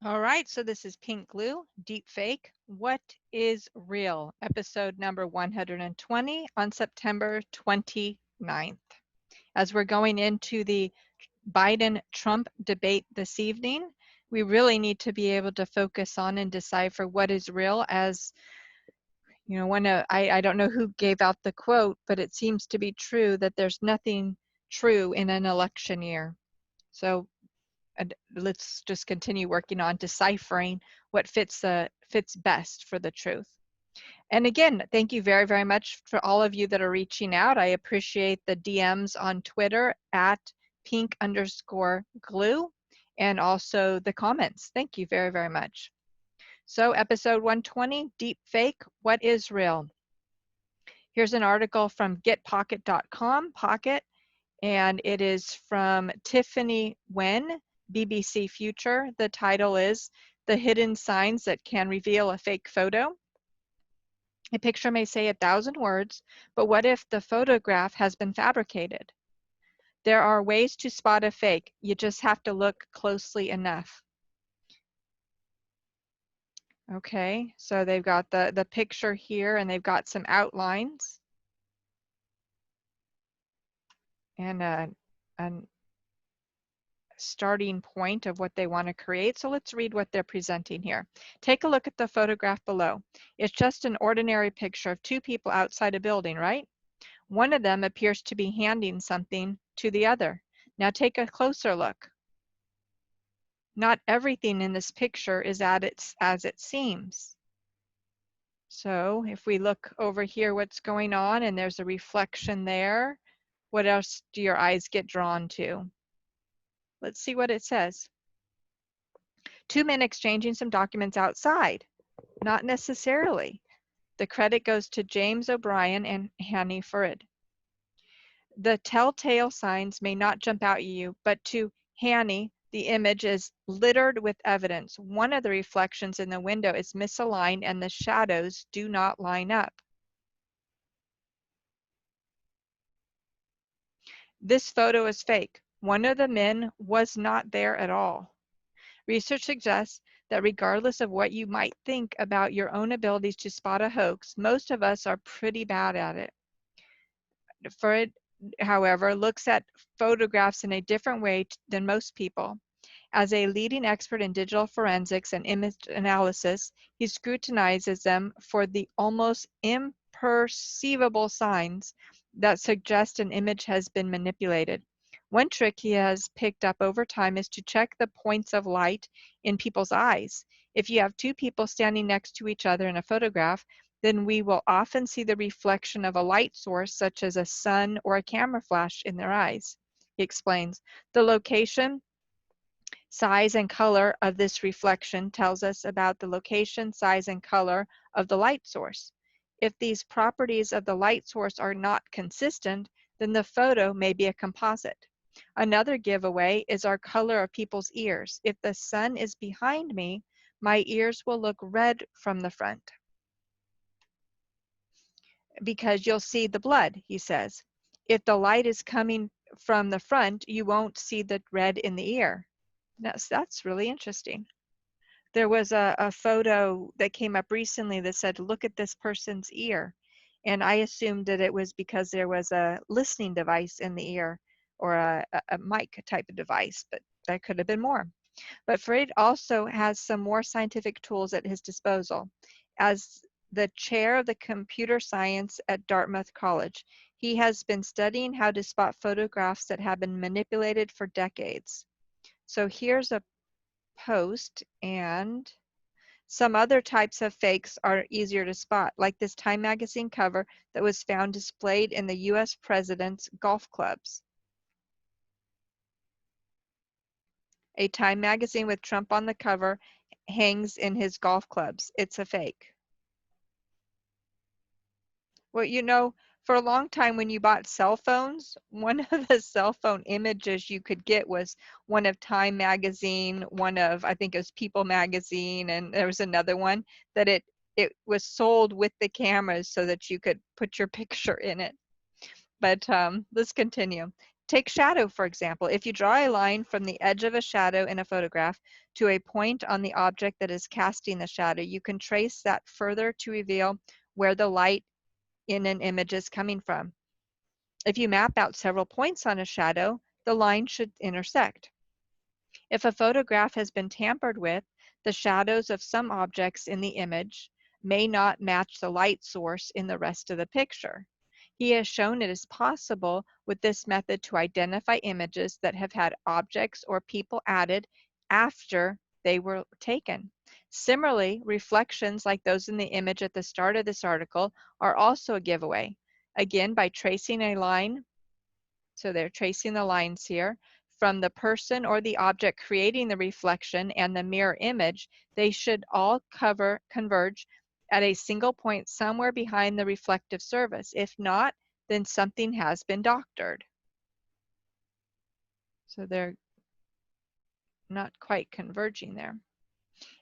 All right, so this is Pink Glue, DeepFake. What is real? Episode number 120 on September 29th. As we're going into the Biden-Trump debate this evening, we really need to be able to focus on and decipher what is real. As you know, I don't know who gave out the quote, but it seems to be true that there's nothing true in an election year. So let's just continue working on deciphering what fits best for the truth. And again, thank you very, very much for all of you that are reaching out. I appreciate the DMs on Twitter at pink_glue and also the comments. Thank you very, very much. So episode 120, deep fake, what is real? Here's an article from getpocket.com, Pocket, and it is from Tiffany Wen, BBC Future. The title is The Hidden Signs That Can Reveal a Fake Photo. A picture may say 1,000 words, but what if the photograph has been fabricated? There are ways to spot a fake. You just have to look closely enough. Okay, so they've got the picture here and they've got some outlines and a starting point of what they want to create. So let's read what they're presenting here. Take a look at the photograph below. It's just an ordinary picture of two people outside a building, right? One of them appears to be handing something to the other. Now take a closer look. Not everything in this picture is as it seems. So if we look over here, what's going on, and there's a reflection there, what else do your eyes get drawn to? Let's see what it says. Two men exchanging some documents outside. Not necessarily. The credit goes to James O'Brien and Hanny Furid. The telltale signs may not jump out at you, but to Hanny, the image is littered with evidence. One of the reflections in the window is misaligned and the shadows do not line up. This photo is fake. One of the men was not there at all. Research suggests that regardless of what you might think about your own abilities to spot a hoax, most of us are pretty bad at it. Freud, however, looks at photographs in a different way than most people. As a leading expert in digital forensics and image analysis, he scrutinizes them for the almost imperceivable signs that suggest an image has been manipulated. One trick he has picked up over time is to check the points of light in people's eyes. If you have two people standing next to each other in a photograph, then we will often see the reflection of a light source such as a sun or a camera flash in their eyes. He explains, the location, size, and color of this reflection tells us about the location, size, and color of the light source. If these properties of the light source are not consistent, then the photo may be a composite. Another giveaway is our color of people's ears. If the sun is behind me, my ears will look red from the front because you'll see the blood, he says. If the light is coming from the front, you won't see the red in the ear. That's really interesting. There was a photo that came up recently that said, look at this person's ear. And I assumed that it was because there was a listening device in the ear or a mic type of device, but that could have been more. But Freud also has some more scientific tools at his disposal. As the chair of the computer science at Dartmouth College, he has been studying how to spot photographs that have been manipulated for decades. So here's a post, and some other types of fakes are easier to spot, like this Time magazine cover that was found displayed in the US president's golf clubs. A Time magazine with Trump on the cover hangs in his golf clubs. It's a fake. Well, you know, for a long time when you bought cell phones, one of the cell phone images you could get was one of Time magazine, one of, I think it was People magazine, and there was another one that it was sold with the cameras so that you could put your picture in it. But let's continue. Take shadow, for example. If you draw a line from the edge of a shadow in a photograph to a point on the object that is casting the shadow, you can trace that further to reveal where the light in an image is coming from. If you map out several points on a shadow, the line should intersect. If a photograph has been tampered with, the shadows of some objects in the image may not match the light source in the rest of the picture. He has shown it is possible with this method to identify images that have had objects or people added after they were taken. Similarly, reflections like those in the image at the start of this article are also a giveaway. Again, by tracing a line, so they're tracing the lines here, from the person or the object creating the reflection and the mirror image, they should all converge at a single point somewhere behind the reflective surface. If not, then something has been doctored. So they're not quite converging there.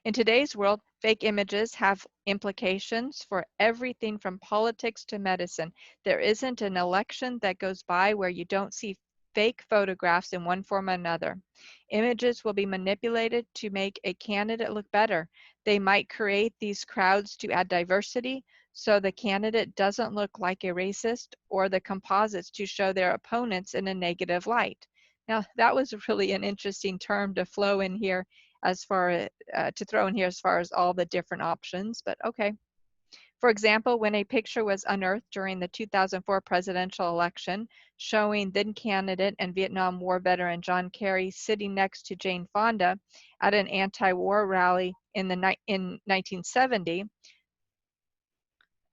In today's world, fake images have implications for everything from politics to medicine. There isn't an election that goes by where you don't see fake photographs in one form or another. Images will be manipulated to make a candidate look better. They might create these crowds to add diversity so the candidate doesn't look like a racist, or the composites to show their opponents in a negative light. Now, that was really an interesting term to flow in here as far to throw in here as far as all the different options, but okay. For example, when a picture was unearthed during the 2004 presidential election showing then candidate and Vietnam War veteran John Kerry sitting next to Jane Fonda at an anti-war rally in 1970,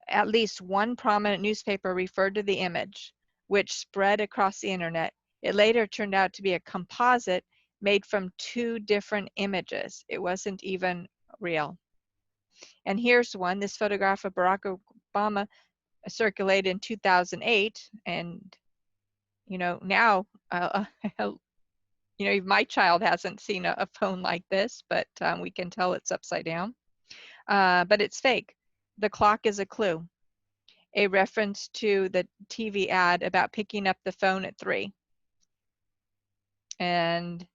at least one prominent newspaper referred to the image, which spread across the internet. It later turned out to be a composite made from two different images. It wasn't even real. And here's one. This photograph of Barack Obama circulated in 2008, and now my child hasn't seen a phone like this, but we can tell it's upside down. But it's fake. The clock is a clue, a reference to the TV ad about picking up the phone at 3. And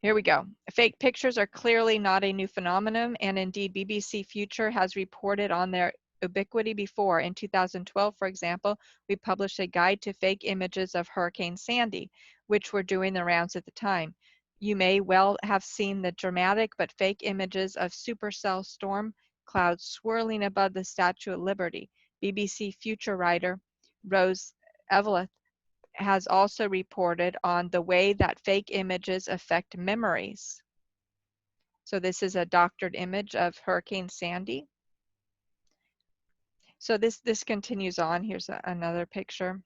here we go. Fake pictures are clearly not a new phenomenon, and indeed BBC Future has reported on their ubiquity before. In 2012, for example, we published a guide to fake images of Hurricane Sandy, which were doing the rounds at the time. You may well have seen the dramatic but fake images of supercell storm clouds swirling above the Statue of Liberty. BBC Future writer Rose Eveleth has also reported on the way that fake images affect memories. So this is a doctored image of Hurricane Sandy. So this continues on. Here's another picture.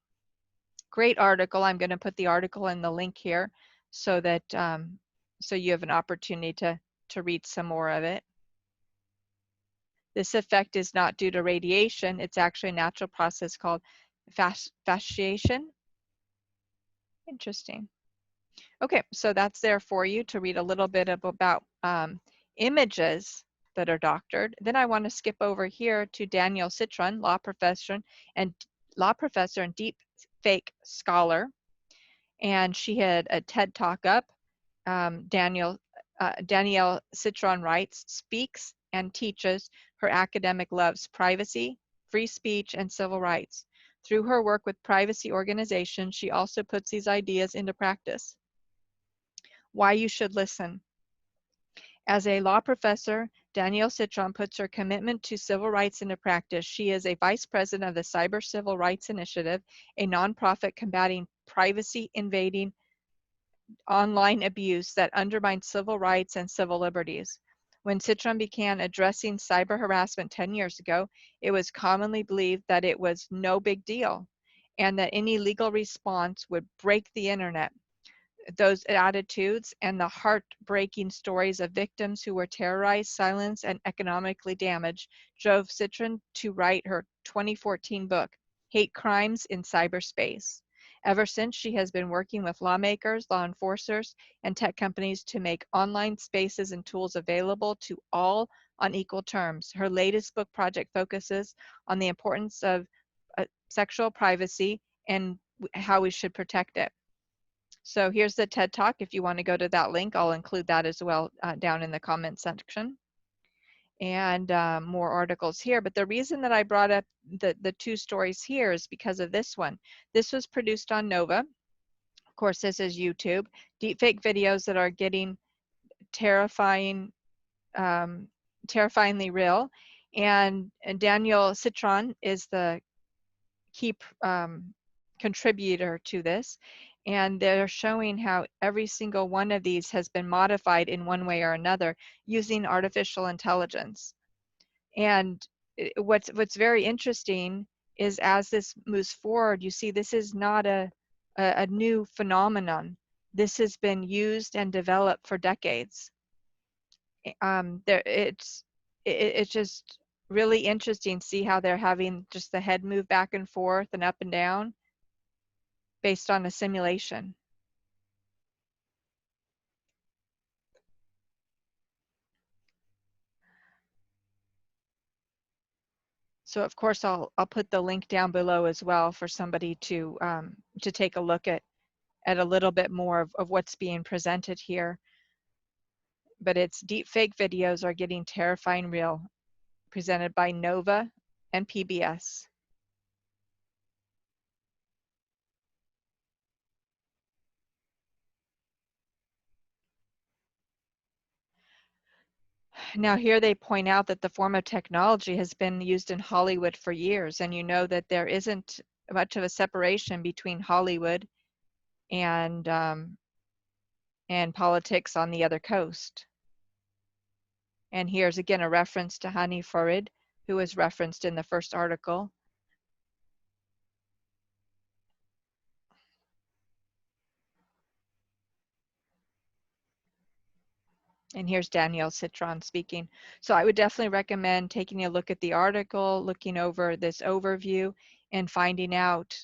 Great article. I'm going to put the article in the link here so that so you have an opportunity to read some more of it. This effect is not due to radiation. It's actually a natural process called fasciation. Interesting. Okay, so that's there for you to read a little bit about images that are doctored. Then I want to skip over here to Danielle Citron, law professor and DeepFake scholar, and she had a TED Talk up. Danielle Citron writes, speaks and teaches her academic loves privacy, free speech, and civil rights. Through her work with privacy organizations, she also puts these ideas into practice. Why you should listen. As a law professor, Danielle Citron puts her commitment to civil rights into practice. She is a vice president of the Cyber Civil Rights Initiative, a nonprofit combating privacy invading online abuse that undermines civil rights and civil liberties. When Citron began addressing cyber harassment 10 years ago, it was commonly believed that it was no big deal and that any legal response would break the internet. Those attitudes and the heartbreaking stories of victims who were terrorized, silenced, and economically damaged drove Citron to write her 2014 book, Hate Crimes in Cyberspace. Ever since, she has been working with lawmakers, law enforcers, and tech companies to make online spaces and tools available to all on equal terms. Her latest book project focuses on the importance of sexual privacy and how we should protect it. So here's the TED Talk. If you want to go to that link, I'll include that as well down in the comment section. And more articles here. But the reason that I brought up the two stories here is because of this one. This was produced on Nova. Of course, this is YouTube. Deepfake videos that are getting terrifyingly real. And Daniel Citron is the key contributor to this. And they're showing how every single one of these has been modified in one way or another using artificial intelligence. And what's very interesting is as this moves forward, you see this is not a new phenomenon. This has been used and developed for decades. It's just really interesting to see how they're having just the head move back and forth and up and down based on a simulation. So of course I'll put the link down below as well for somebody to take a look at a little bit more of what's being presented here. But it's deepfake videos are getting terrifying real, presented by Nova and PBS. Now here they point out that the form of technology has been used in Hollywood for years, and you know that there isn't much of a separation between Hollywood and politics on the other coast. And here's again a reference to Hani Farid, who was referenced in the first article. And here's Danielle Citron speaking. So I would definitely recommend taking a look at the article, looking over this overview, and finding out.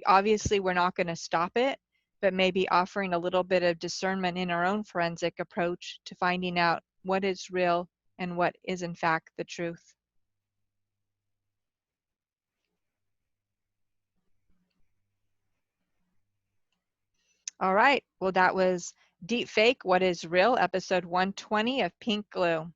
Obviously, we're not going to stop it, but maybe offering a little bit of discernment in our own forensic approach to finding out what is real and what is in fact the truth. All right, well that was Deepfake, What is Real, episode 120 of Pink Glue.